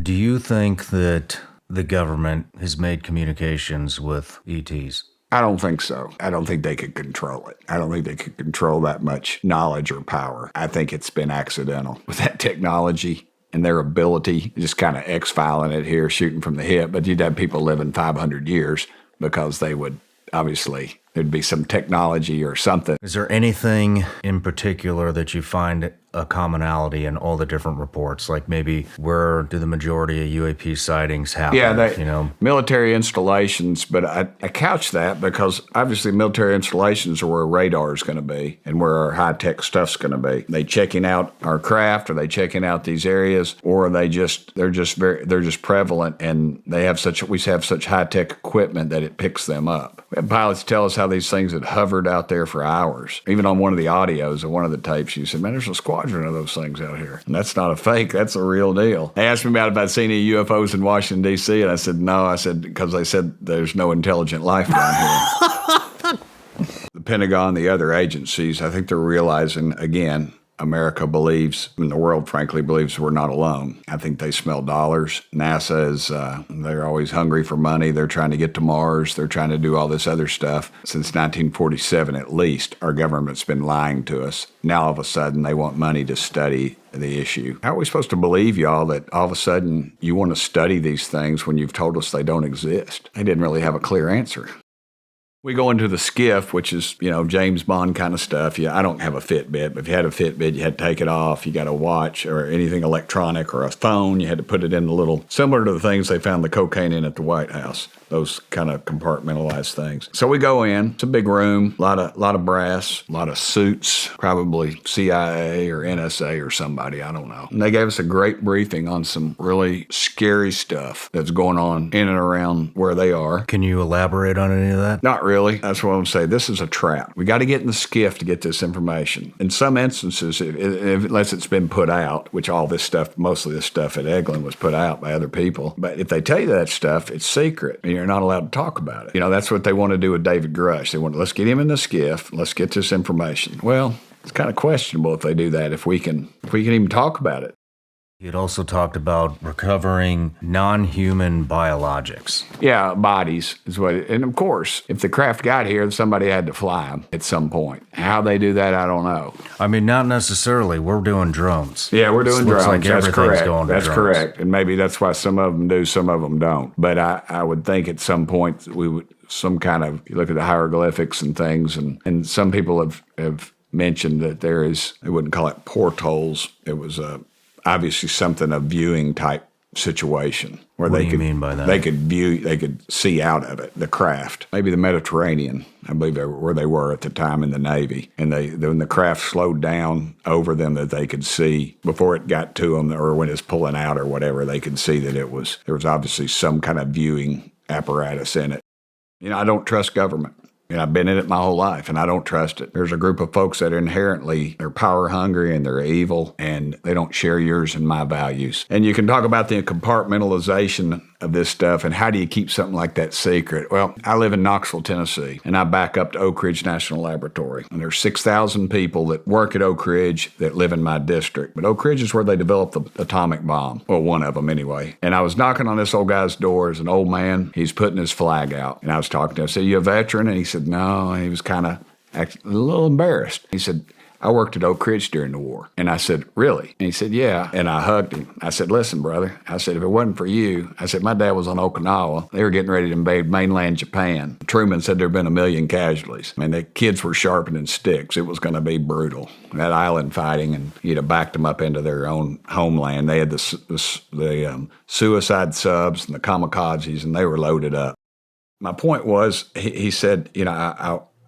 Do you think that the government has made communications with ETs? I don't think so. I don't think they could control it. I don't think they could control that much knowledge or power. I think it's been accidental with that technology and their ability, just kind of X-filing it here, shooting from the hip. But you'd have people living 500 years because they would, obviously, there'd be some technology or something. Is there anything in particular that you find a commonality in all the different reports? Like maybe where do the majority of UAP sightings happen? Yeah, military installations, but I couch that because obviously military installations are where radar is going to be and where our high-tech stuff's going to be. They checking out our craft, are they checking out these areas, or are they're just prevalent and we have such high-tech equipment that it picks them up. We had pilots tell us how these things had hovered out there for hours. Even on one of the audios of one of the tapes, you said, man, there's a squadron of those things out here. And that's not a fake, that's a real deal. They asked me about if I'd seen any UFOs in Washington, D.C., and I said, no. I said, because they said there's no intelligent life down here. The Pentagon, the other agencies, I think they're realizing, again, America believes, and the world frankly believes we're not alone. I think they smell dollars. NASA is, they're always hungry for money. They're trying to get to Mars. They're trying to do all this other stuff. Since 1947 at least, our government's been lying to us. Now all of a sudden they want money to study the issue. How are we supposed to believe y'all that all of a sudden you want to study these things when you've told us they don't exist? They didn't really have a clear answer. We go into the skiff, which is, James Bond kind of stuff. Yeah, I don't have a Fitbit, but if you had a Fitbit, you had to take it off. You got a watch or anything electronic or a phone, you had to put it in the little, similar to the things they found the cocaine in at the White House, those kind of compartmentalized things. So we go in. It's a big room, a lot of brass, a lot of suits, probably CIA or NSA or somebody, I don't know. And they gave us a great briefing on some really scary stuff that's going on in and around where they are. Can you elaborate on any of that? Not really. That's what I'm saying. This is a trap. We got to get in the skiff to get this information. In some instances, unless it's been put out, which all this stuff, mostly this stuff at Eglin was put out by other people. But if they tell you that stuff, it's secret and you're not allowed to talk about it. That's what they want to do with David Grush. They want let's get him in the skiff. Let's get this information. Well, it's kind of questionable if they do that, if we can even talk about it. You'd also talked about recovering non-human biologics. Yeah, bodies is what and of course, if the craft got here, somebody had to fly them at some point. How they do that, I don't know. I mean, not necessily. We're doing drones. Yeah, we're doing drones. Like that's correct. Going to that's drones. Correct. And maybe that's why some of them do, some of them don't. But I would think at some point we would, some kind of, you look at the hieroglyphics and things, and some people have mentioned that there is, they wouldn't call it portholes. It was obviously something of viewing type situation where what do you mean by that? They could see out of it, the craft. Maybe the Mediterranean, I believe where they were at the time in the Navy. And when the craft slowed down over them that they could see before it got to them or when it's pulling out or whatever, they could see that there was obviously some kind of viewing apparatus in it. I don't trust government. I've been in it my whole life, and I don't trust it. There's a group of folks that are inherently, they're power hungry and they're evil, and they don't share yours and my values. And you can talk about the compartmentalization of this stuff, and how do you keep something like that secret? Well, I live in Knoxville, Tennessee, and I back up to Oak Ridge National Laboratory. And there's 6,000 people that work at Oak Ridge that live in my district. But Oak Ridge is where they developed the atomic bomb. Well, one of them anyway. And I was knocking on this old guy's door as an old man. He's putting his flag out. And I was talking to him. I said, you a veteran? And he said, no. And he was kind of a little embarrassed. He said, I worked at Oak Ridge during the war. And I said, really? And he said, yeah. And I hugged him. I said, listen, brother. I said, if it wasn't for you, I said, my dad was on Okinawa. They were getting ready to invade mainland Japan. Truman said there'd been 1 million casualties. I mean, the kids were sharpening sticks. It was going to be brutal. That island fighting, and you'd have backed them up into their own homeland. They had the suicide subs and the kamikazes, and they were loaded up. My point was, he said,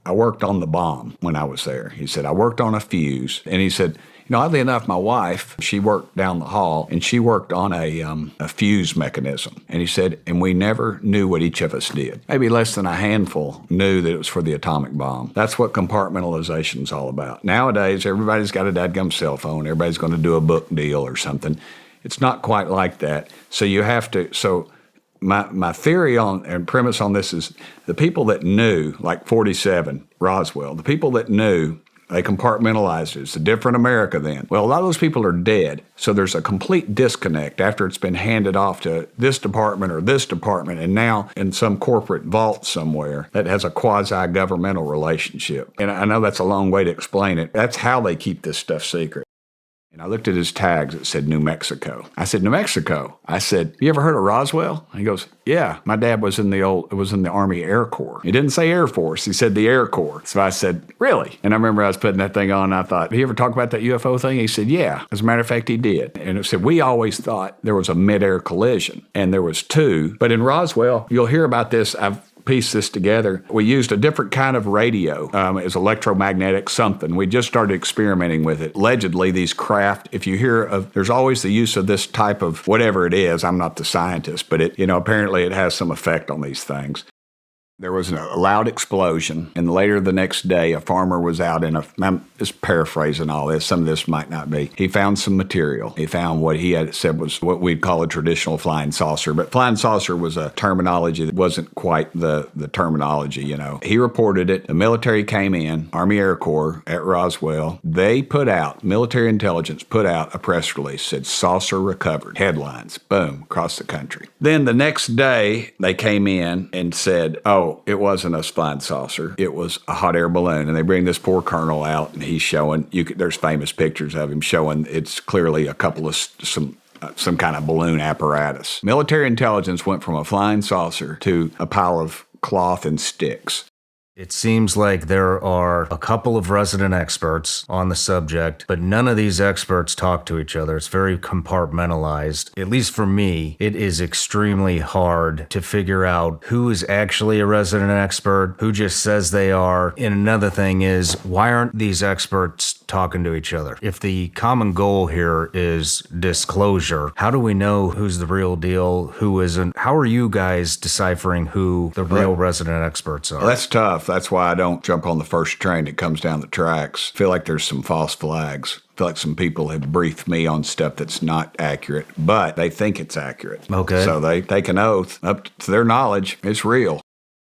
I worked on the bomb when I was there. He said, I worked on a fuse. And he said, oddly enough, my wife, she worked down the hall, and she worked on a fuse mechanism. And he said, and we never knew what each of us did. Maybe less than a handful knew that it was for the atomic bomb. That's what compartmentalization is all about. Nowadays, everybody's got a dadgum cell phone. Everybody's going to do a book deal or something. It's not quite like that. So you have to, My theory and premise on this is the people that knew, like 47, Roswell, the people that knew They compartmentalized it. It's a different America then. Well, a lot of those people are dead. So there's a complete disconnect after it's been handed off to this department or this department, and now in some corporate vault somewhere that has a quasi-governmental relationship. And I know that's a long way to explain it. That's how they keep this stuff secret. And I looked at his tags. It said New Mexico. I said, New Mexico? I said, you ever heard of Roswell? He goes, yeah. My dad was in the Army Air Corps. He didn't say Air Force. He said the Air Corps. So I said, really? And I remember I was putting that thing on, and I thought, did he ever talk about that UFO thing? He said, yeah. As a matter of fact, he did. And it said, we always thought there was a mid-air collision, and there was two. But in Roswell, you'll hear about this. I've piece this together. We used a different kind of radio. It was electromagnetic something. We just started experimenting with it. Allegedly, these craft, if you hear of, there's always the use of this type of whatever it is. I'm not the scientist, but apparently it has some effect on these things. There was a loud explosion, and later the next day, a farmer was out I'm just paraphrasing all this, some of this might not be. He found some material. He found what he had said was what we'd call a traditional flying saucer, but flying saucer was a terminology that wasn't quite the terminology, He reported it. The military came in, Army Air Corps at Roswell. They military intelligence put out a press release, said saucer recovered. Headlines, boom, across the country. Then the next day, they came in and said, it wasn't a flying saucer. It was a hot air balloon. And they bring this poor colonel out, and he's showing, there's famous pictures of him showing it's clearly a couple of some kind of balloon apparatus. Military intelligence went from a flying saucer to a pile of cloth and sticks. It seems like there are a couple of resident experts on the subject, but none of these experts talk to each other. It's very compartmentalized. At least for me, it is extremely hard to figure out who is actually a resident expert, who just says they are. And another thing is, why aren't these experts talking to each other? If the common goal here is disclosure, how do we know who's the real deal, who isn't? How are you guys deciphering who the real resident experts are? Well, that's tough. That's why I don't jump on the first train that comes down the tracks. I feel like there's some false flags. I feel like some people have briefed me on stuff that's not accurate, but they think it's accurate. Okay. So they take an oath up to their knowledge. It's real.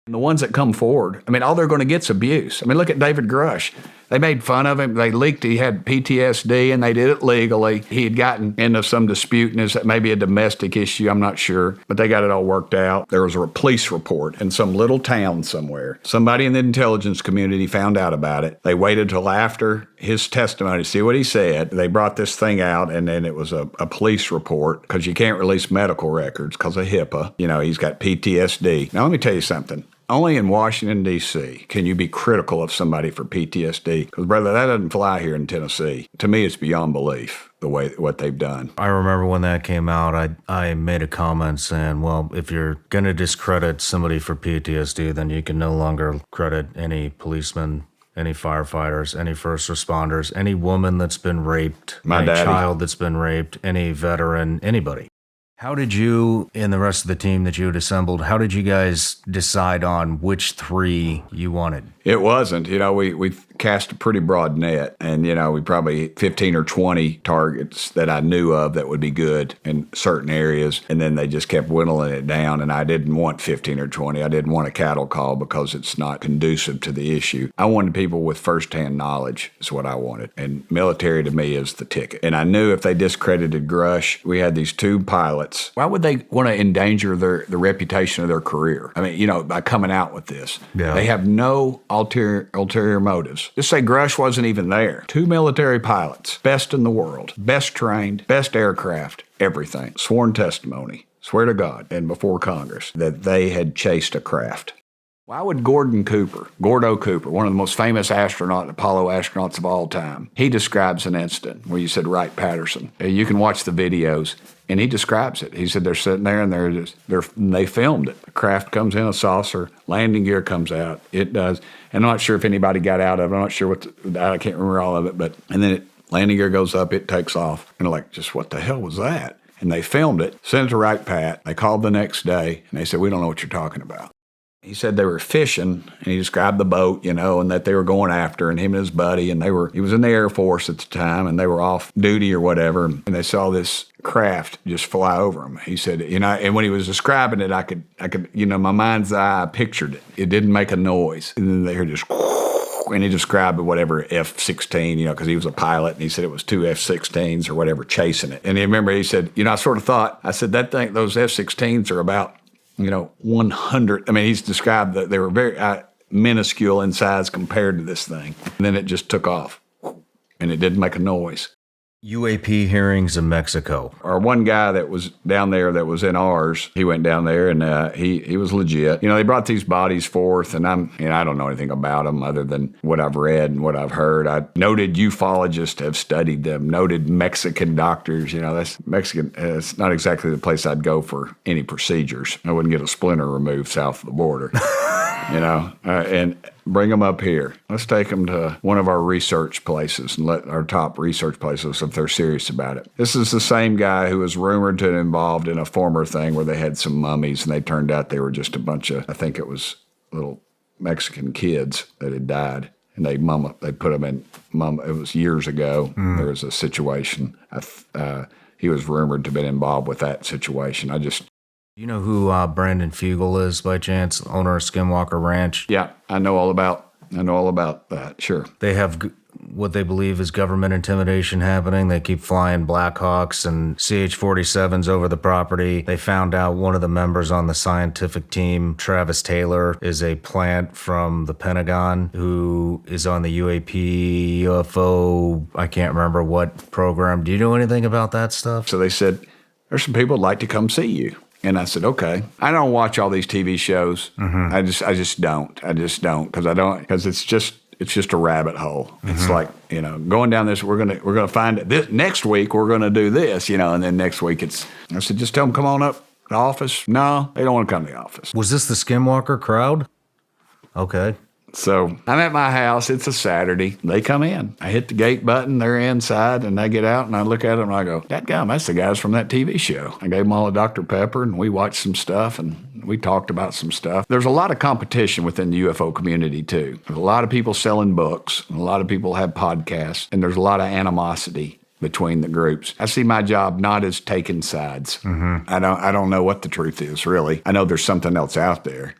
And the ones that come forward, all they're going to get is abuse. Look at David Grush. They made fun of him. They leaked he had PTSD, and they did it legally. He had gotten into some dispute, and it's maybe a domestic issue, I'm not sure. But they got it all worked out. There was a police report in some little town somewhere. Somebody in the intelligence community found out about it. They waited till after his testimony to see what he said. They brought this thing out, and then it was a police report, because you can't release medical records because of HIPAA. He's got PTSD. Now, let me tell you something. Only in Washington, D.C. can you be critical of somebody for PTSD. Because, brother, that doesn't fly here in Tennessee. To me, it's beyond belief, what they've done. I remember when that came out, I made a comment saying, well, if you're going to discredit somebody for PTSD, then you can no longer credit any policemen, any firefighters, any first responders, any woman that's been raped, any child that's been raped, any veteran, anybody. How did you and the rest of the team that you had assembled, how did you guys decide on which three you wanted? It wasn't. We cast a pretty broad net, and, we probably 15 or 20 targets that I knew of that would be good in certain areas, and then they just kept whittling it down, and I didn't want 15 or 20. I didn't want a cattle call because it's not conducive to the issue. I wanted people with firsthand knowledge is what I wanted, and military to me is the ticket. And I knew if they discredited Grush, we had these two pilots. Why would they want to endanger the reputation of their career? By coming out with this. Yeah. They have no ulterior motives. Just say Grush wasn't even there. Two military pilots, best in the world, best trained, best aircraft, everything. Sworn testimony, swear to God, and before Congress, that they had chased a craft. Why would Gordo Cooper, one of the most famous Apollo astronauts of all time, he describes an incident where you said Wright-Patterson. You can watch the videos, and he describes it. He said they're sitting there, and they filmed it. The craft comes in, a saucer, landing gear comes out. It does. And I'm not sure if anybody got out of it. I'm not sure I can't remember all of it. And then landing gear goes up, it takes off. And they're like, just what the hell was that? And they filmed it, sent it to Wright-Pat. They called the next day, and they said, we don't know what you're talking about. He said they were fishing, and he described the boat, and that they were going after, and him and his buddy, and he was in the Air Force at the time, and they were off duty or whatever, and they saw this craft just fly over them. He said, and when he was describing it, I could, my mind's eye, I pictured it. It didn't make a noise, and then they heard just, and he described whatever F-16, because he was a pilot, and he said it was two F-16s or whatever chasing it. And he said, I sort of thought, those F-16s are about, 100. I mean, he's described that they were very minuscule in size compared to this thing. And then it just took off, and it didn't make a noise. UAP hearings in Mexico. Our one guy that was down there that was in ours, he went down there and he was legit. They brought these bodies forth, and I don't know anything about them other than what I've read and what I've heard. Noted ufologists have studied them. Noted Mexican doctors. That's Mexican. It's not exactly the place I'd go for any procedures. I wouldn't get a splinter removed south of the border. And bring them up here. Let's take them to one of our research places and let our top research places if they're serious about it. This is the same guy who was rumored to have been involved in a former thing where they had some mummies, and they turned out they were just a bunch of, I think it was little Mexican kids that had died. And they put them in it was years ago. There was a situation. He was rumored to have been involved with that situation. You know who Brandon Fugel is, by chance? Owner of Skinwalker Ranch? Yeah, I know all about that, sure. They have what they believe is government intimidation happening. They keep flying Blackhawks and CH-47s over the property. They found out one of the members on the scientific team, Travis Taylor, is a plant from the Pentagon who is on the UAP, UFO, I can't remember what program. Do you know anything about that stuff? So they said, there's some people who'd like to come see you. And I said, okay. I don't watch all these TV shows. Mm-hmm. I just don't because it's just a rabbit hole. Mm-hmm. It's like, going down this, we're gonna find it. This next week we're gonna do this, and then next week I said, just tell them come on up to the office. No, they don't want to come to the office. Was this the Skinwalker crowd? Okay. So I'm at my house. It's a Saturday. They come in. I hit the gate button. They're inside, and I get out, and I look at them, and I go, dadgum, that's the guys from that TV show. I gave them all a Dr. Pepper, and we watched some stuff, and we talked about some stuff. There's a lot of competition within the UFO community, too. There's a lot of people selling books, and a lot of people have podcasts, and there's a lot of animosity between the groups. I see my job not as taking sides. Mm-hmm. I don't know what the truth is, really. I know there's something else out there.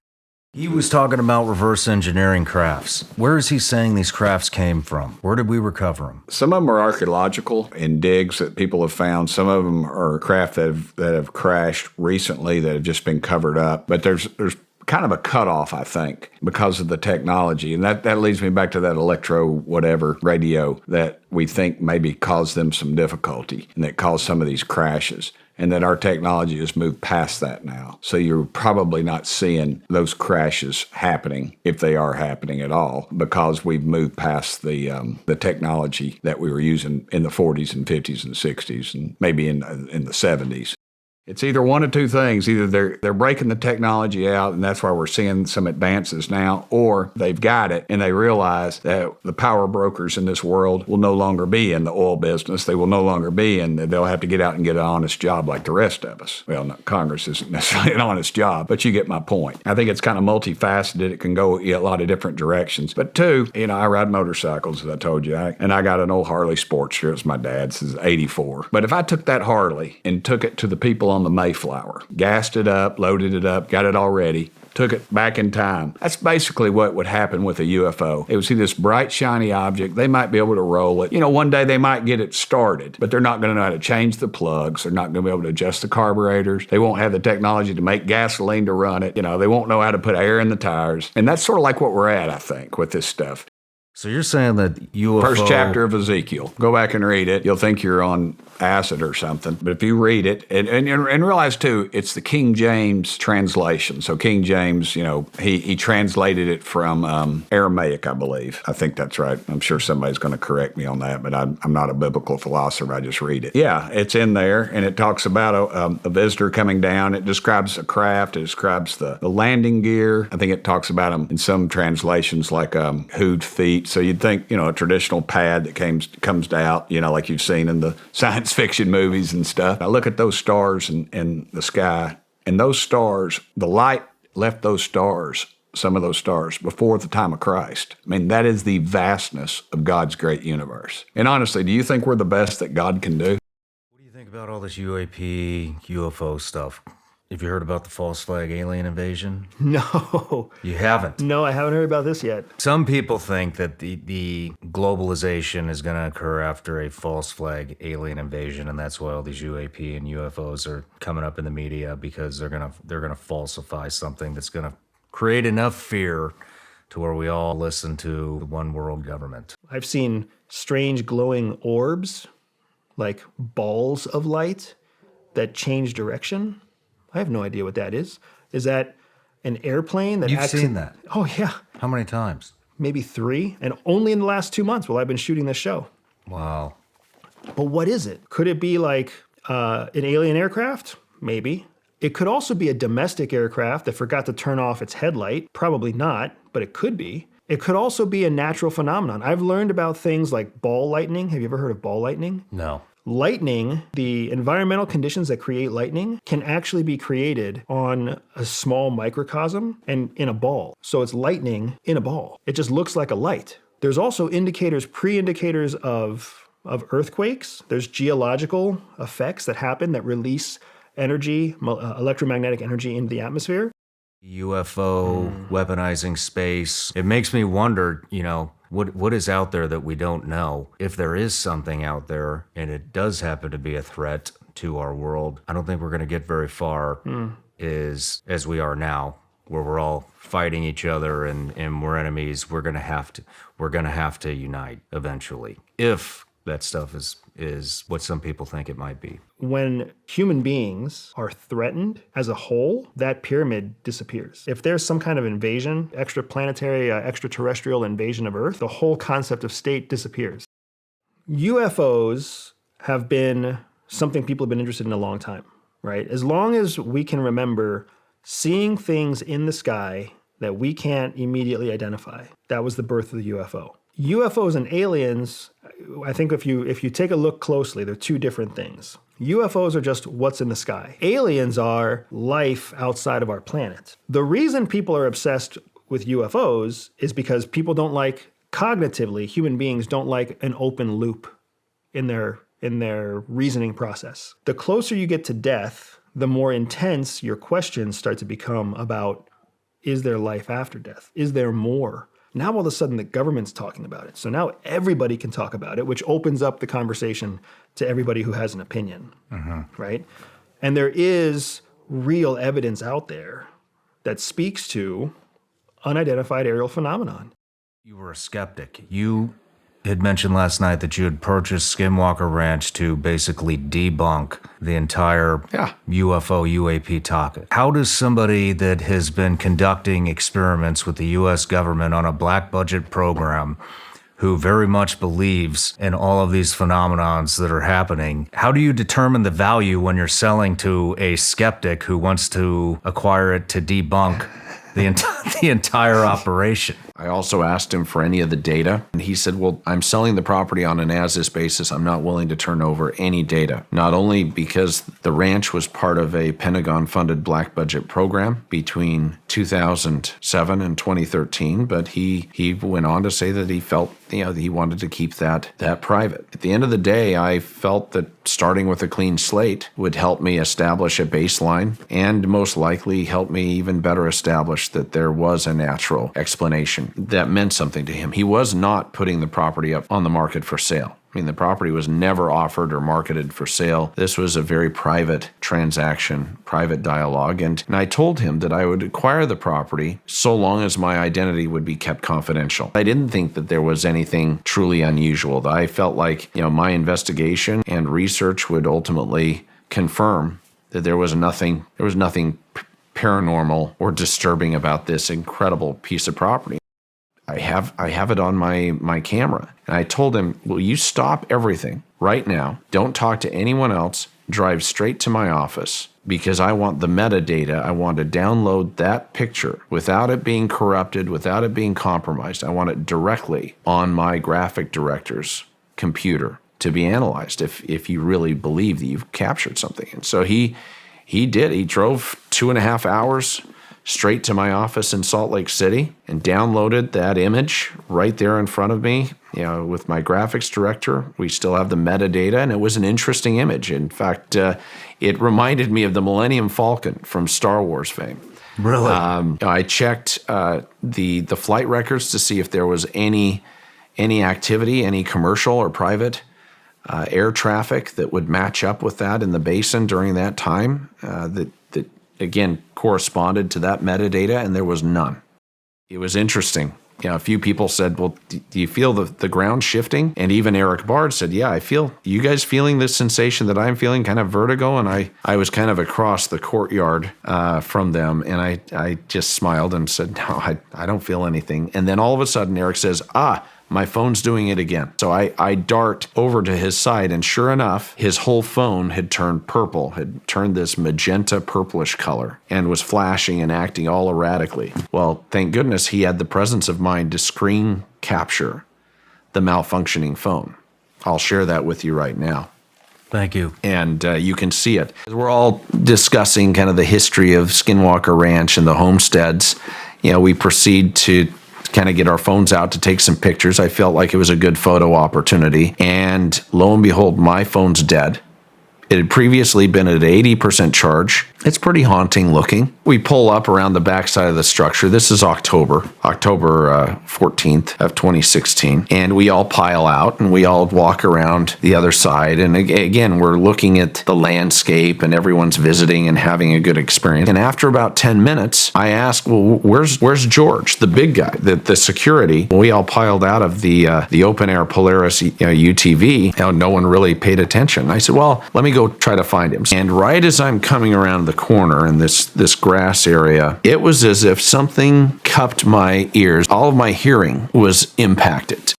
He was talking about reverse engineering crafts. Where is he saying these crafts came from? Where did we recover them? Some of them are archaeological in digs that people have found. Some of them are craft that have crashed recently that have just been covered up. But there's kind of a cutoff, I think, because of the technology. And that leads me back to that electro whatever radio that we think maybe caused them some difficulty and that caused some of these crashes. And that our technology has moved past that now. So you're probably not seeing those crashes happening, if they are happening at all, because we've moved past the technology that we were using in the 40s and 50s and 60s and maybe in the 70s. It's either one of two things. Either they're breaking the technology out, and that's why we're seeing some advances now, or they've got it, and they realize that the power brokers in this world will no longer be in the oil business. They will no longer be in, they'll have to get out and get an honest job like the rest of us. Well, Congress isn't necessarily an honest job, but you get my point. I think it's kind of multifaceted. It can go a lot of different directions. But two, I ride motorcycles, as I told you, and I got an old Harley Sportster. It's my dad's. It's 84. But if I took that Harley and took it to the people on the Mayflower, gassed it up, loaded it up, got it all ready, took it back in time. That's basically what would happen with a UFO. They would see this bright, shiny object. They might be able to roll it. One day they might get it started, but they're not going to know how to change the plugs. They're not going to be able to adjust the carburetors. They won't have the technology to make gasoline to run it. They won't know how to put air in the tires. And that's sort of like what we're at, I think, with this stuff. So you're saying that UFO... First chapter of Ezekiel. Go back and read it. You'll think you're on acid or something. But if you read it, and realize, too, it's the King James translation. So King James, he translated it from Aramaic, I believe. I think that's right. I'm sure somebody's going to correct me on that, but I'm not a biblical philosopher. I just read it. Yeah, it's in there, and it talks about a visitor coming down. It describes a craft. It describes the landing gear. I think it talks about them in some translations like hood feet. So you'd think, a traditional pad that comes out, like you've seen in the science fiction movies and stuff. I look at those stars in the sky, and those stars, the light left those stars, some of those stars, before the time of Christ. I mean, that is the vastness of God's great universe. And honestly, do you think we're the best that God can do? What do you think about all this UAP, UFO stuff? Have you heard about the false flag alien invasion? No. You haven't. No, I haven't heard about this yet. Some people think that the globalization is going to occur after a false flag alien invasion, and that's why all these UAP and UFOs are coming up in the media, because they're gonna falsify something that's going to create enough fear to where we all listen to the one world government. I've seen strange glowing orbs, like balls of light that change direction. I have no idea what that is. Is that an airplane that You've seen that? Oh, yeah. How many times? Maybe 3, and only in the last 2 months while I've been shooting this show. Wow. But what is it? Could it be like an alien aircraft? Maybe. It could also be a domestic aircraft that forgot to turn off its headlight. Probably not, but it could be. It could also be a natural phenomenon. I've learned about things like ball lightning. Have you ever heard of ball lightning? No. Lightning, the environmental conditions that create lightning, can actually be created on a small microcosm and in a ball. So it's lightning in a ball. It just looks like a light. There's also pre-indicators of earthquakes. There's geological effects that happen that release energy, electromagnetic energy into the atmosphere. UFO, weaponizing space. It makes me wonder, what is out there that we don't know? If there is something out there and it does happen to be a threat to our world, I don't think we're going to get very far as we are now, where we're all fighting each other and we're enemies. We're going to have to unite eventually, if that stuff is what some people think it might be. When human beings are threatened as a whole, that pyramid disappears. If there's some kind of invasion, extraplanetary, extraterrestrial invasion of Earth, the whole concept of state disappears. UFOs have been something people have been interested in a long time, right? As long as we can remember seeing things in the sky that we can't immediately identify, that was the birth of the UFO. UFOs and aliens, I think if you take a look closely, they're two different things. UFOs are just what's in the sky. Aliens are life outside of our planet. The reason people are obsessed with UFOs is because people don't like, cognitively, human beings don't like an open loop in their reasoning process. The closer you get to death, the more intense your questions start to become about, is there life after death? Is there more? Now all of a sudden the government's talking about it. So now everybody can talk about it, which opens up the conversation to everybody who has an opinion, right? And there is real evidence out there that speaks to unidentified aerial phenomenon. You were a skeptic. You had mentioned last night that you had purchased Skinwalker Ranch to basically debunk the entire UFO UAP topic. How does somebody that has been conducting experiments with the U.S. government on a black budget program, who very much believes in all of these phenomenons that are happening, how do you determine the value when you're selling to a skeptic who wants to acquire it to debunk the entire operation? I also asked him for any of the data, and he said, well, I'm selling the property on an as-is basis. I'm not willing to turn over any data, not only because the ranch was part of a Pentagon-funded black budget program between 2007 and 2013, but he went on to say that he felt he wanted to keep that private. At the end of the day, I felt that starting with a clean slate would help me establish a baseline and most likely help me even better establish that there was a natural explanation that meant something to him. He was not putting the property up on the market for sale. I mean, the property was never offered or marketed for sale. This was a very private transaction, private dialogue. And I told him that I would acquire the property so long as my identity would be kept confidential. I didn't think that there was anything truly unusual. I felt like, my investigation and research would ultimately confirm that there was nothing paranormal or disturbing about this incredible piece of property. I have it on my camera. And I told him, will you stop everything right now? Don't talk to anyone else. Drive straight to my office because I want the metadata. I want to download that picture without it being corrupted, without it being compromised. I want it directly on my graphic director's computer to be analyzed if you really believe that you've captured something. And so he did. He drove 2.5 hours straight to my office in Salt Lake City and downloaded that image right there in front of me with my graphics director, we still have the metadata, and it was an interesting image. In fact, it reminded me of the Millennium Falcon from Star Wars fame. Really? I checked the flight records to see if there was any activity, any commercial or private air traffic that would match up with that in the basin during that time that again corresponded to that metadata, and there was none. It was interesting. A few people said, well, do you feel the ground shifting? And even Eric Bard said, yeah, I feel, you guys feeling this sensation that I'm feeling, kind of vertigo? And I was kind of across the courtyard from them, and I just smiled and said, no, I don't feel anything. And then all of a sudden, Eric says, my phone's doing it again. So I dart over to his side, and sure enough, his whole phone had turned purple, had turned this magenta purplish color, and was flashing and acting all erratically. Well, thank goodness he had the presence of mind to screen capture the malfunctioning phone. I'll share that with you right now. Thank you. And you can see it. We're all discussing kind of the history of Skinwalker Ranch and the homesteads. We proceed to kind of get our phones out to take some pictures. I felt like it was a good photo opportunity. And lo and behold, my phone's dead. It had previously been at 80% charge. It's pretty haunting looking. We pull up around the backside of the structure. This is October 14th of 2016. And we all pile out and we all walk around the other side. And again, we're looking at the landscape and everyone's visiting and having a good experience. And after about 10 minutes, I asked, well, where's George, the big guy, the security? We all piled out of the open air Polaris UTV. No one really paid attention. I said, well, let me go try to find him. And right as I'm coming around the corner in this grass area, it was as if something cupped my ears. All of my hearing was impacted.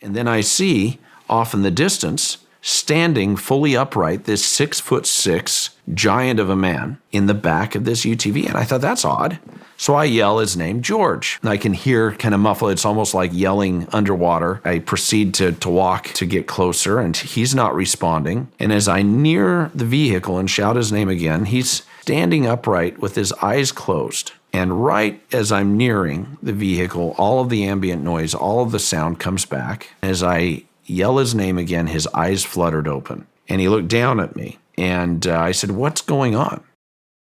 And then I see off in the distance, standing fully upright, this 6'6" giant of a man in the back of this UTV. And I thought, that's odd. So I yell his name, George. And I can hear kind of muffled. It's almost like yelling underwater. I proceed to walk to get closer, and he's not responding. And as I near the vehicle and shout his name again, he's standing upright with his eyes closed. And right as I'm nearing the vehicle, all of the ambient noise, all of the sound comes back. As I yell his name again, his eyes fluttered open. And he looked down at me. And I said, what's going on?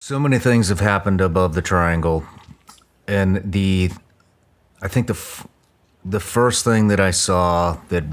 So many things have happened above the triangle. And I think the first thing that I saw that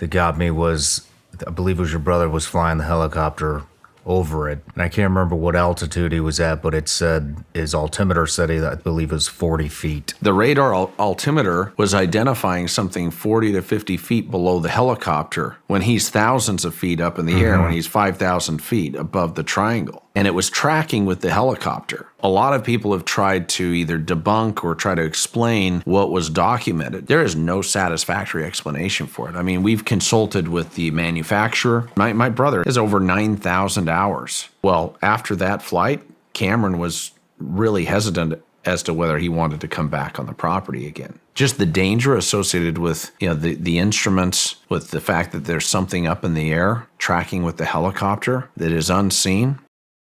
got me was, I believe it was your brother was flying the helicopter over it. And I can't remember what altitude he was at, but it said, his altimeter said I believe it was 40 feet. The radar altimeter was identifying something 40 to 50 feet below the helicopter when he's thousands of feet up in the air, when he's 5,000 feet above the triangle. And it was tracking with the helicopter. A lot of people have tried to either debunk or try to explain what was documented. There is no satisfactory explanation for it. I mean, we've consulted with the manufacturer. My brother has over 9,000 hours. Well, after that flight, Cameron was really hesitant as to whether he wanted to come back on the property again. Just the danger associated with the instruments, with the fact that there's something up in the air tracking with the helicopter that is unseen.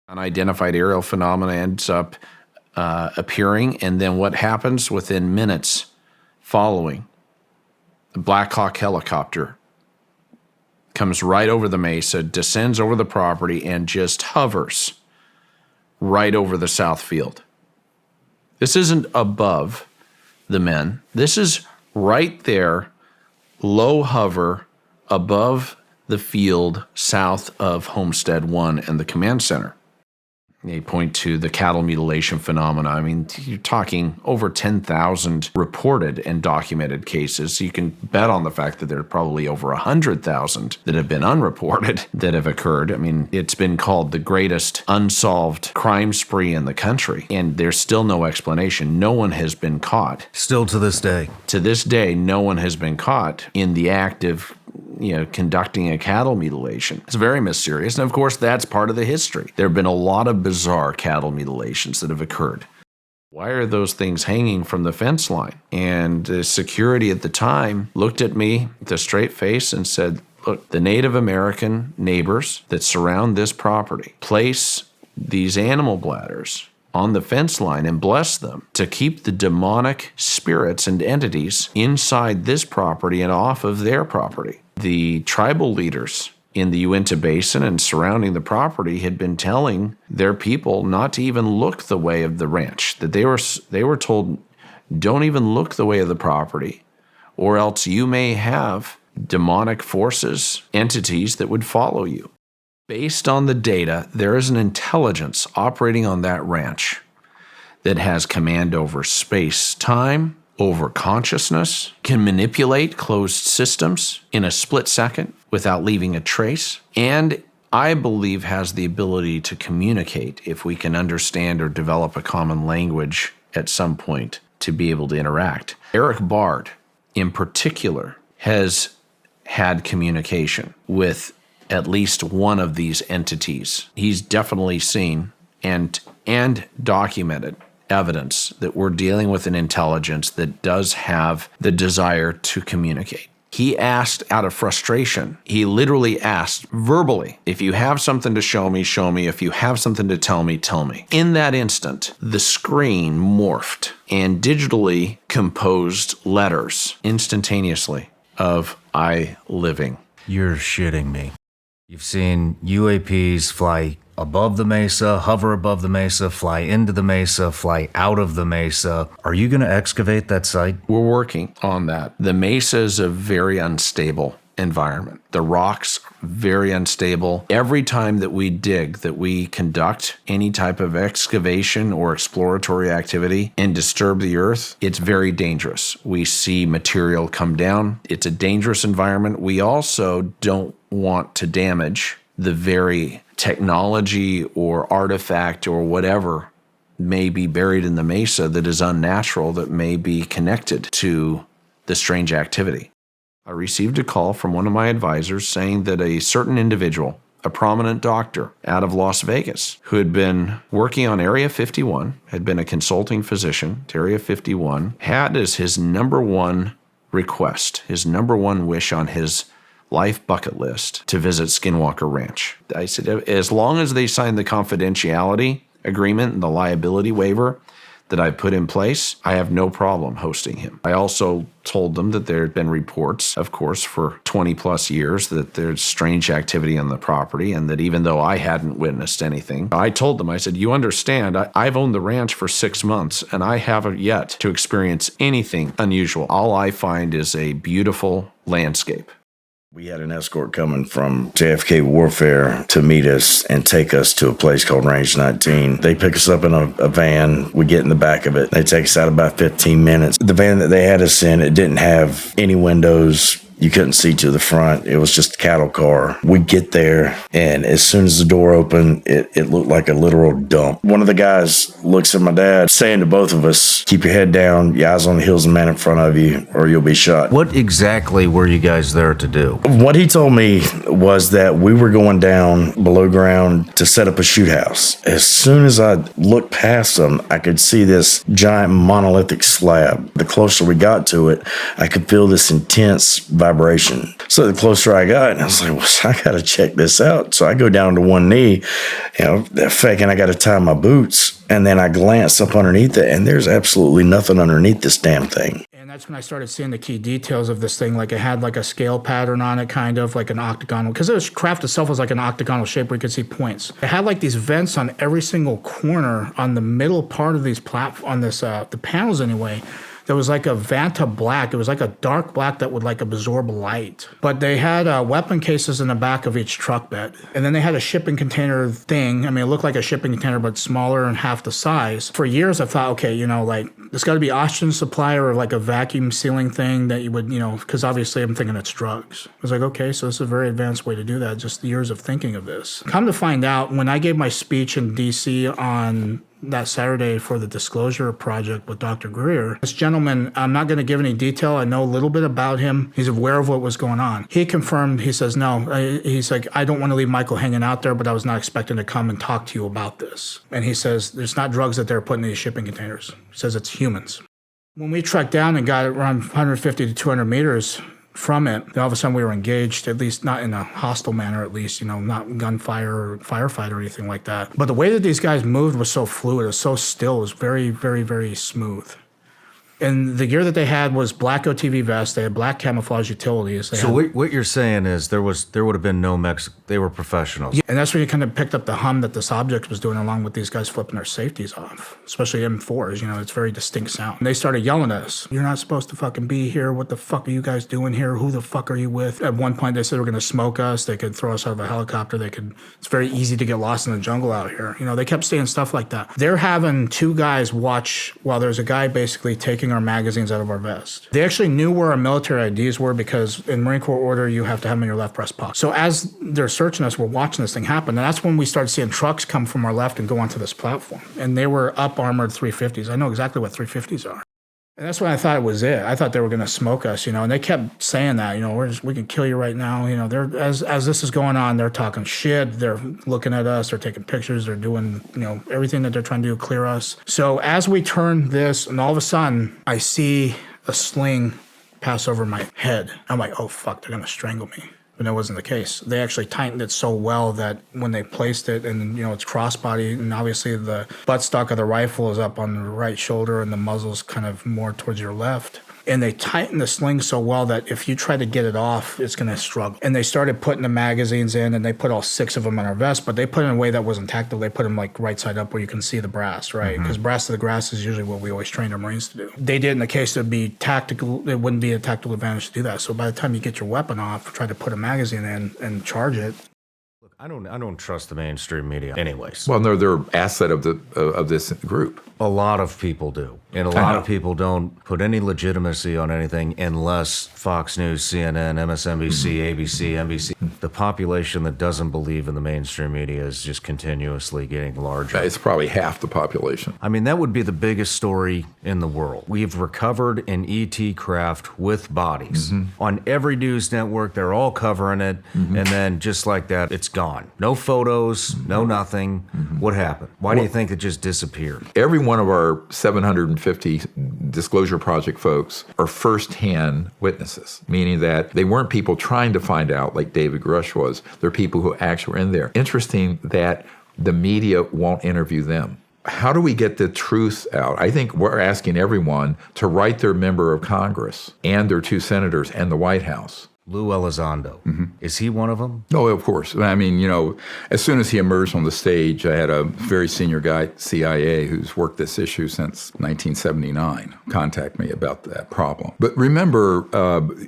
Unidentified aerial phenomena ends up appearing, and then what happens within minutes following? The Black Hawk helicopter comes right over the mesa, descends over the property, and just hovers right over the south field. This isn't above the men. This is right there, low hover above the field south of Homestead 1 and the command center. They point to the cattle mutilation phenomena. I mean, you're talking over 10,000 reported and documented cases. So you can bet on the fact that there are probably over 100,000 that have been unreported that have occurred. I mean, it's been called the greatest unsolved crime spree in the country, and there's still no explanation. No one has been caught. Still to this day. To this day, no one has been caught in the act of conducting a cattle mutilation. It's very mysterious. And of course, that's part of the history. There have been a lot of bizarre cattle mutilations that have occurred. Why are those things hanging from the fence line? And the security at the time looked at me with a straight face and said, look, the Native American neighbors that surround this property place these animal bladders on the fence line and bless them to keep the demonic spirits and entities inside this property and off of their property. The tribal leaders in the Uinta Basin and surrounding the property had been telling their people not to even look the way of the ranch, that they were told, don't even look the way of the property, or else you may have demonic forces, entities that would follow you. Based on the data, there is an intelligence operating on that ranch that has command over space, time, over consciousness, can manipulate closed systems in a split second without leaving a trace, and I believe has the ability to communicate if we can understand or develop a common language at some point to be able to interact. Eric Bard, in particular, has had communication with at least one of these entities. He's definitely seen and documented evidence that we're dealing with an intelligence that does have the desire to communicate. He asked out of frustration. He literally asked verbally, if you have something to show me, show me. If you have something to tell me, tell me. In that instant, the screen morphed and digitally composed letters instantaneously of I living. You're shitting me. You've seen UAPs fly above the mesa, hover above the mesa, fly into the mesa, fly out of the mesa. Are you going to excavate that site? We're working on that. The mesa is a very unstable environment. The rocks, very unstable. Every time that we dig, that we conduct any type of excavation or exploratory activity and disturb the earth, it's very dangerous. We see material come down. It's a dangerous environment. We also don't want to damage the very technology or artifact or whatever may be buried in the mesa that is unnatural, that may be connected to the strange activity. I received a call from one of my advisors saying that a certain individual, a prominent doctor out of Las Vegas, who had been working on Area 51, had been a consulting physician to Area 51, had as his number one request, his number one wish on his life bucket list to visit Skinwalker Ranch. I said, as long as they sign the confidentiality agreement and the liability waiver that I put in place, I have no problem hosting him. I also told them that there had been reports, of course, for 20 plus years that there's strange activity on the property, and that even though I hadn't witnessed anything, I told them, I said, you understand, I've owned the ranch for 6 months and I haven't yet to experience anything unusual. All I find is a beautiful landscape. We had an escort coming from JFK Warfare to meet us and take us to a place called Range 19. They pick us up in a van. We get in the back of it. They take us out about 15 minutes. The van that they had us in, it didn't have any windows. You couldn't see to the front. It was just a cattle car. We get there, and as soon as the door opened, it looked like a literal dump. One of the guys looks at my dad, saying to both of us, keep your head down, your eyes on the hills and man in front of you, or you'll be shot. What exactly were you guys there to do? What he told me was that we were going down below ground to set up a shoot house. As soon as I looked past them, I could see this giant monolithic slab. The closer we got to it, I could feel this intense vibration. So the closer I got, I was like, well, I gotta check this out. So I go down to one knee, faking I gotta tie my boots, and then I glance up underneath it, and there's absolutely nothing underneath this damn thing. And that's when I started seeing the key details of this thing. Like it had like a scale pattern on it, kind of like an octagonal, because the craft itself was like an octagonal shape where you could see points. It had like these vents on every single corner on the middle part of these the panels anyway. There was like a Vanta black. It was like a dark black that would like absorb light. But they had weapon cases in the back of each truck bed. And then they had a shipping container thing. I mean, it looked like a shipping container, but smaller and half the size. For years, I thought, okay, there's got to be oxygen supply or like a vacuum sealing thing that you would, because obviously I'm thinking it's drugs. I was like, okay, so this is a very advanced way to do that. Just years of thinking of this. Come to find out, when I gave my speech in D.C. on that Saturday for the Disclosure Project with Dr. Greer, this gentleman, I'm not going to give any detail. I know a little bit about him. He's aware of what was going on. He confirmed, he says, no, he's like, I don't want to leave Michael hanging out there, but I was not expecting to come and talk to you about this. And he says, there's not drugs that they're putting in these shipping containers. He says it's humans. When we trekked down and got around 150 to 200 meters, from it. All of a sudden we were engaged, at least not in a hostile manner, at least, not gunfire or firefight or anything like that. But the way that these guys moved was so fluid, it was so still, it was very, very, very smooth. And the gear that they had was black OTV vests. They had black camouflage utilities. So what you're saying is there would have been no they were professionals. Yeah, and that's where you kind of picked up the hum that this object was doing, along with these guys flipping their safeties off, especially M4s. It's very distinct sound. And they started yelling at us. You're not supposed to fucking be here. What the fuck are you guys doing here? Who the fuck are you with? At one point, they said they were going to smoke us. They could throw us out of a helicopter. It's very easy to get lost in the jungle out here. They kept saying stuff like that. They're having two guys watch while there's a guy basically taking our magazines out of our vest. They actually knew where our military IDs were, because in Marine Corps order, you have to have them in your left breast pocket. So as they're searching us, we're watching this thing happen. And that's when we started seeing trucks come from our left and go onto this platform. And they were up armored 350s. I know exactly what 350s are. And that's when I thought it was it. I thought they were going to smoke us, and they kept saying that, we can kill you right now. They're as this is going on, they're talking shit. They're looking at us. They're taking pictures. They're doing, everything that they're trying to do to clear us. So as we turn this, and all of a sudden, I see a sling pass over my head. I'm like, oh, fuck, they're going to strangle me. But that wasn't the case. They actually tightened it so well that when they placed it, and it's crossbody, and obviously the buttstock of the rifle is up on the right shoulder and the muzzle's kind of more towards your left. And they tightened the sling so well that if you try to get it off, it's going to struggle. And they started putting the magazines in, and they put all 6 of them in our vest, but they put it in a way that wasn't tactile. They put them like right side up where you can see the brass, right? Because brass to the grass is usually what we always trained our Marines to do. They did in the case it would be tactical. It wouldn't be a tactical advantage to do that. So by the time you get your weapon off, try to put a magazine in and charge it. Look, I don't trust the mainstream media anyways. Well, no, they're asset of this group. A lot of people do. And a lot of people don't put any legitimacy on anything unless Fox News, CNN, MSNBC, ABC, NBC. The population that doesn't believe in the mainstream media is just continuously getting larger. It's probably half the population. I mean, that would be the biggest story in the world. We've recovered an ET craft with bodies. On every news network, they're all covering it. And then just like that, it's gone. No photos, no nothing. What happened? Why do you think it just disappeared? Every one of our 750 Disclosure Project folks are firsthand witnesses, meaning that they weren't people trying to find out like David Grush was. They're people who actually were in there. Interesting that the media won't interview them. How do we get the truth out? I think we're asking everyone to write their member of Congress and their 2 senators and the White House. Lou Elizondo. Is he one of them? Oh, of course. I mean, as soon as he emerged on the stage, I had a very senior guy at CIA who's worked this issue since 1979 contact me about that problem. But remember,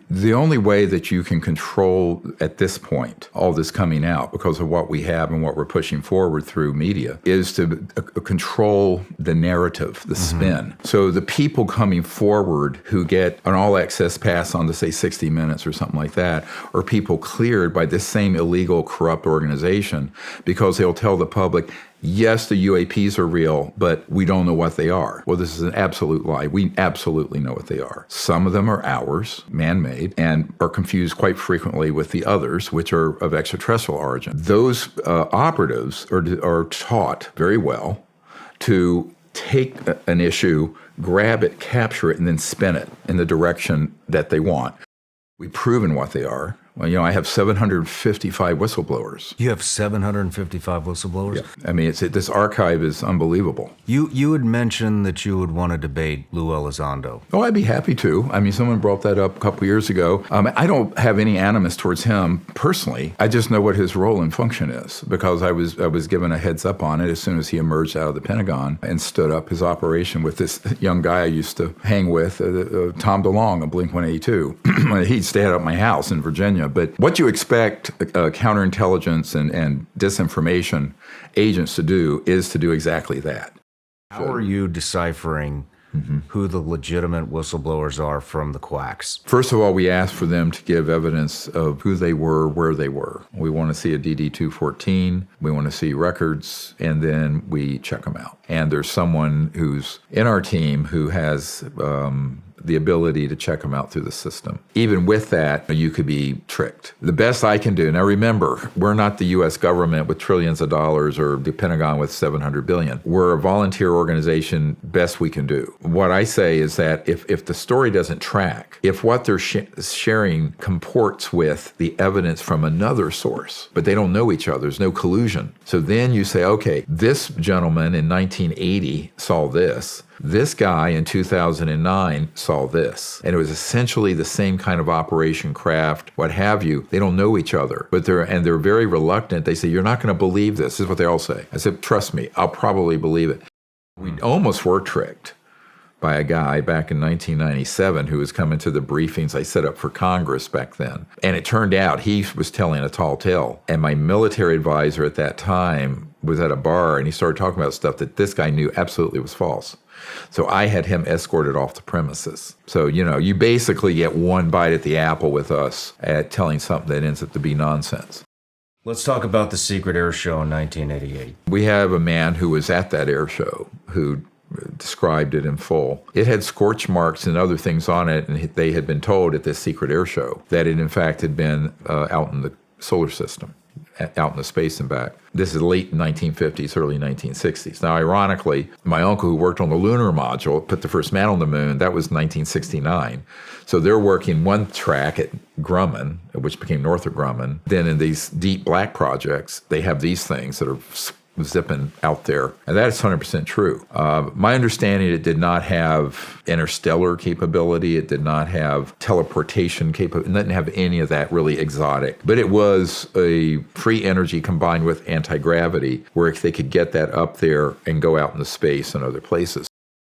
the only way that you can control at this point all this coming out because of what we have and what we're pushing forward through media is to control the narrative, the spin. So the people coming forward who get an all-access pass on to, say, 60 Minutes or something like that, or people cleared by this same illegal, corrupt organization because they'll tell the public, yes, the UAPs are real, but we don't know what they are. Well, this is an absolute lie. We absolutely know what they are. Some of them are ours, man-made, and are confused quite frequently with the others, which are of extraterrestrial origin. Those operatives are taught very well to take an issue, grab it, capture it, and then spin it in the direction that they want. We've proven what they are. Well, I have 755 whistleblowers. You have 755 whistleblowers? Yeah. I mean, this archive is unbelievable. You had mentioned that you would want to debate Lou Elizondo. Oh, I'd be happy to. I mean, someone brought that up a couple years ago. I don't have any animus towards him personally. I just know what his role and function is because I was given a heads up on it as soon as he emerged out of the Pentagon and stood up his operation with this young guy I used to hang with, Tom DeLonge of Blink-182. He'd stay at my house in Virginia. But what you expect counterintelligence and disinformation agents to do is to do exactly that. How are you deciphering who the legitimate whistleblowers are from the quacks? First of all, we ask for them to give evidence of who they were, where they were. We want to see a DD-214. We want to see records, and then we check them out. And there's someone who's in our team who has the ability to check them out through the system. Even with that, you could be tricked. The best I can do, now remember, we're not the U.S. government with trillions of dollars or the Pentagon with 700 billion. We're a volunteer organization, best we can do. What I say is that if the story doesn't track, if what they're sharing comports with the evidence from another source, but they don't know each other, there's no collusion. So then you say, okay, this gentleman in 1980 saw this. This guy in 2009 saw this. And it was essentially the same kind of operation, craft, what have you. They don't know each other, but they're very reluctant. They say, you're not going to believe this. This is what they all say. I said, trust me, I'll probably believe it. We almost were tricked by a guy back in 1997 who was coming to the briefings I set up for Congress back then. And it turned out he was telling a tall tale. And my military advisor at that time was at a bar, and he started talking about stuff that this guy knew absolutely was false. So I had him escorted off the premises. So, you basically get one bite at the apple with us at telling something that ends up to be nonsense. Let's talk about the secret air show in 1988. We have a man who was at that air show who described it in full. It had scorch marks and other things on it, and they had been told at this secret air show that it in fact had been out in the solar system, out in the space and back. This is late 1950s, early 1960s. Now, ironically, my uncle who worked on the lunar module, put the first man on the moon, that was 1969. So they're working one track at Grumman, which became Northrop Grumman. Then in these deep black projects, they have these things that are zipping out there. And that is 100% true. My understanding, it did not have interstellar capability. It did not have teleportation capability. It didn't have any of that really exotic. But it was a free energy combined with anti-gravity, where they could get that up there and go out into space and other places.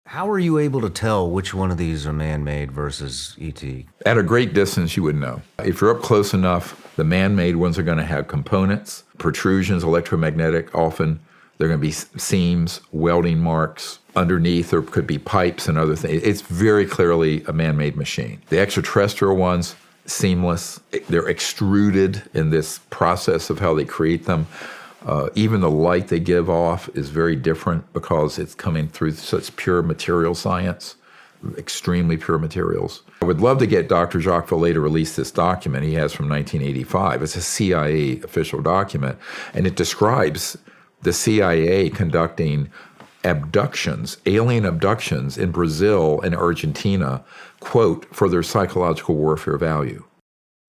How are you able to tell which one of these are man-made versus ET? At a great distance, you would know. If you're up close enough, the man-made ones are going to have components, protrusions, electromagnetic, often. They're going to be seams, welding marks. Underneath, there could be pipes and other things. It's very clearly a man-made machine. The extraterrestrial ones, seamless. They're extruded in this process of how they create them. Even the light they give off is very different because it's coming through such pure material science, extremely pure materials. I would love to get Dr. Jacques Vallée to release this document he has from 1985. It's a CIA official document, and it describes the CIA conducting abductions, alien abductions in Brazil and Argentina, quote, for their psychological warfare value.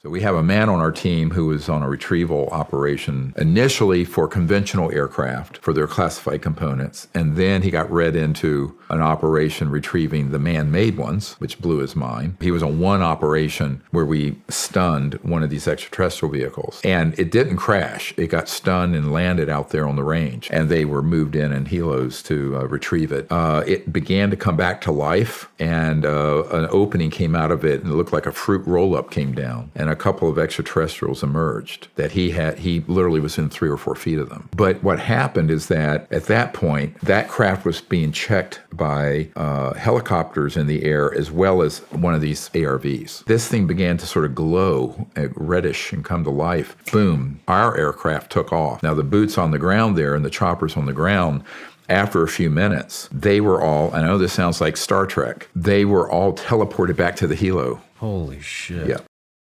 So we have a man on our team who was on a retrieval operation initially for conventional aircraft for their classified components, and then he got read into an operation retrieving the man-made ones, which blew his mind. He was on one operation where we stunned one of these extraterrestrial vehicles, and it didn't crash. It got stunned and landed out there on the range, and they were moved in helos to retrieve it. It began to come back to life, and an opening came out of it, and it looked like a fruit roll-up came down, and a couple of extraterrestrials emerged that he literally was in 3 or 4 feet of them. But what happened is that at that point, that craft was being checked by helicopters in the air as well as one of these ARVs. This thing began to sort of glow, reddish, and come to life. Boom, our aircraft took off. Now the boots on the ground there and the choppers on the ground, after a few minutes, they were all, I know this sounds like Star Trek, they were all teleported back to the helo. Holy shit. Yeah.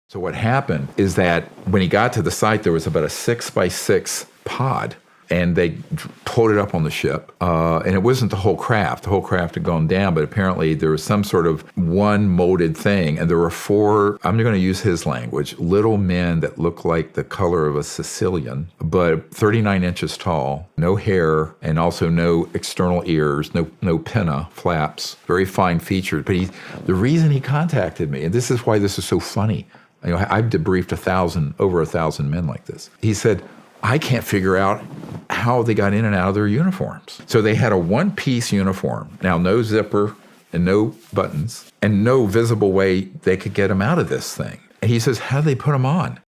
So what happened is that when he got to the site, there was about a 6x6 pod, and they pulled it up on the ship. And it wasn't the whole craft. The whole craft had gone down, but apparently there was some sort of one molded thing. And there were 4, I'm going to use his language, little men that looked like the color of a Sicilian, but 39 inches tall, no hair, and also no external ears, no pinna, flaps, very fine featured. But the reason he contacted me, and this is why this is so funny, I've debriefed over 1,000 men like this. He said, I can't figure out how they got in and out of their uniforms. So they had a one-piece uniform. Now, no zipper and no buttons and no visible way they could get them out of this thing. And he says, how do they put them on?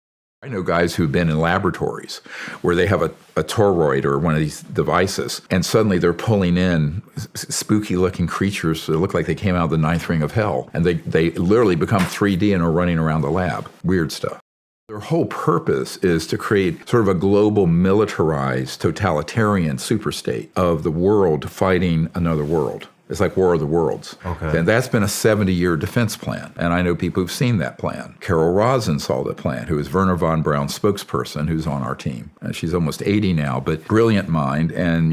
I know guys who've been in laboratories where they have a toroid or one of these devices, and suddenly they're pulling in spooky-looking creatures that look like they came out of the 9th ring of hell, and they literally become 3D and are running around the lab. Weird stuff. Their whole purpose is to create sort of a global militarized totalitarian superstate of the world fighting another world. It's like War of the Worlds. Okay. And that's been a 70-year defense plan. And I know people who've seen that plan. Carol Rosin saw the plan, who is Werner von Braun's spokesperson, who's on our team. And she's almost 80 now, but brilliant mind. And,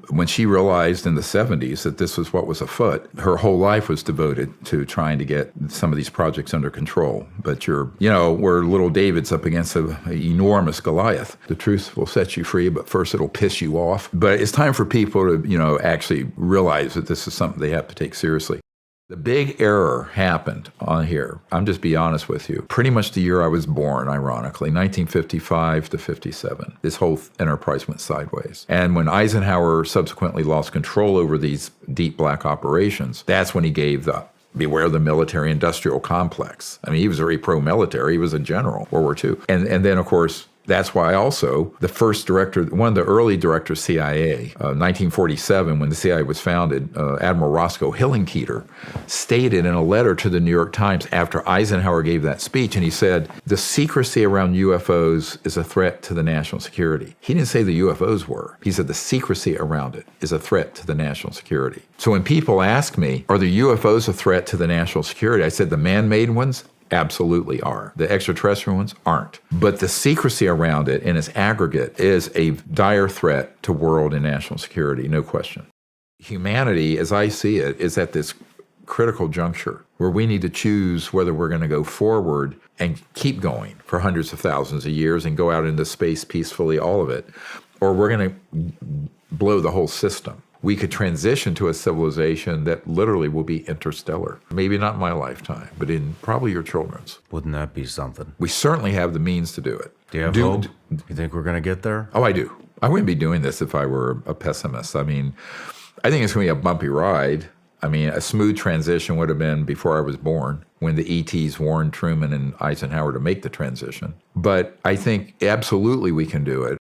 when she realized in the 70s that this was what was afoot, her whole life was devoted to trying to get some of these projects under control. But we're little David's up against an enormous Goliath. The truth will set you free, but first it'll piss you off. But it's time for people to, actually realize that this is something they have to take seriously. The big error happened on here. I'm just be honest with you. Pretty much the year I was born, ironically, 1955 to 57. This whole enterprise went sideways. And when Eisenhower subsequently lost control over these deep black operations, that's when he gave the beware the military-industrial complex. I mean, he was very pro-military. He was a general, World War II. And then, of course, that's why also the first director, one of the early directors of CIA, 1947, when the CIA was founded, Admiral Roscoe Hillenkoetter, stated in a letter to the New York Times after Eisenhower gave that speech, and he said, the secrecy around UFOs is a threat to the national security. He didn't say the UFOs were. He said the secrecy around it is a threat to the national security. So when people ask me, are the UFOs a threat to the national security? I said the man-made ones absolutely are. The extraterrestrial ones aren't. But the secrecy around it in its aggregate is a dire threat to world and national security, no question. Humanity, as I see it, is at this critical juncture where we need to choose whether we're going to go forward and keep going for hundreds of thousands of years and go out into space peacefully, all of it, or we're going to blow the whole system. We could transition to a civilization that literally will be interstellar. Maybe not in my lifetime, but in probably your children's. Wouldn't that be something? We certainly have the means to do it. Do you have hope? You think we're going to get there? Oh, I do. I wouldn't be doing this if I were a pessimist. I mean, I think it's going to be a bumpy ride. I mean, a smooth transition would have been before I was born, when the ETs warned Truman and Eisenhower to make the transition. But I think absolutely we can do it.